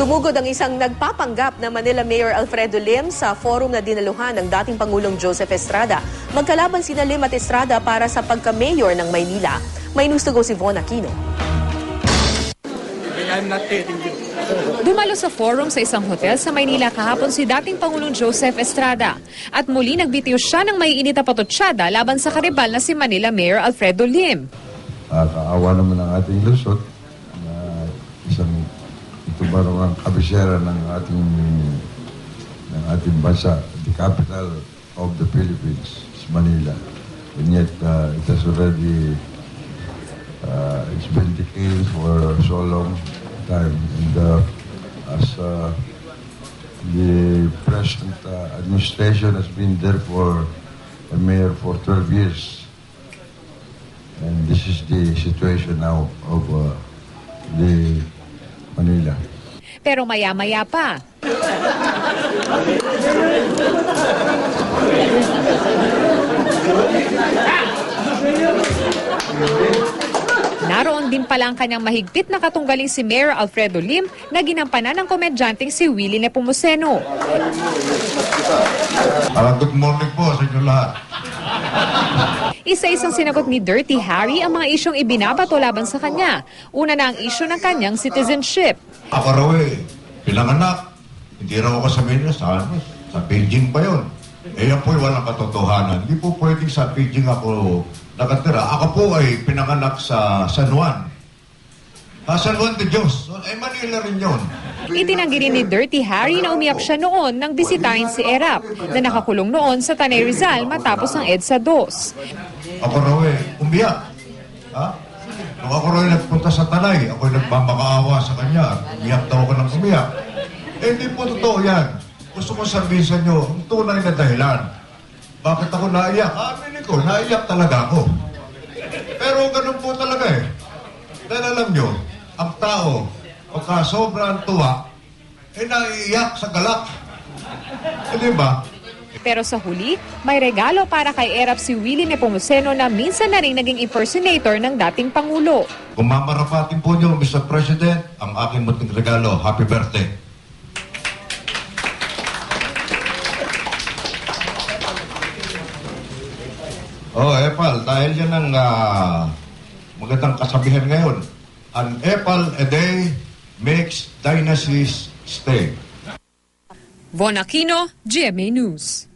Sumugod ang isang nagpapanggap na Manila Mayor Alfredo Lim sa forum na dinaluhan ng dating Pangulong Joseph Estrada. Magkalaban sina Lim at Estrada para sa pagka-mayor ng Maynila. May news to go si Von Aquino. Dumalo sa forum sa isang hotel sa Maynila kahapon si dating Pangulong Joseph Estrada. At muli nagbitiw siya ng maiinit na patutsyada laban sa karibal na si Manila Mayor Alfredo Lim. Kaawa naman ang ating lusot na isang ito barang kabisera ng ating bansa, the capital of the Philippines is Manila. And yet it has already it's been decaying for so long time. And as the present administration has been there for a mayor for 12 years. And this is the situation now of the Manila. Pero maya-maya pa. Naroon din pala ang kanyang mahigpit na katunggaling si Mayor Alfredo Lim na ginampanan ng komedyanteng si Willie Nepomuceno. Good morning po sa inyo lahat. Isa-isang sinagot ni Dirty Harry ang mga isyong ibinabato laban sa kanya. Una na ang isyu ng kanyang citizenship. Ako raw pinanganak. Hindi raw ako sa Manila, sa Beijing pa yun. Yan po'y walang katotohanan. Hindi po pwedeng sa Beijing ako nakatira. Ako po ay pinanganak sa San Juan. San Juan de Dios. Manila rin yun. Itinanggi rin ni Dirty Harry na umiyak siya noon nang bisitahin si Erap na nakakulong noon sa Tanay Rizal matapos ang EDSA 2. Ako raw umiyak. Nung ako raw nagpunta sa Tanay, ako'y nagmamakaawa sa kanya. Umiyak daw ako ng umiyak. Hindi po totoo yan. Gusto ko sabihin sa inyo, ang tunay na dahilan. Bakit ako naiyak? Aminin ko, naiyak talaga ako. Pero ganun po talaga Dahil alam nyo, ang tao, pagka sobrang tuwa, naiiyak sa galak. Di ba? Pero sa huli, may regalo para kay Erap si Willie Nepomuceno na minsan na rin naging impersonator ng dating Pangulo. Kung mamarapatin po nyo, Mr. President, ang aking munting regalo, happy birthday. Epal, dahil yan ang magandang kasabihan ngayon. An apple a day makes dynasties stay. Von Aquino, GMA News.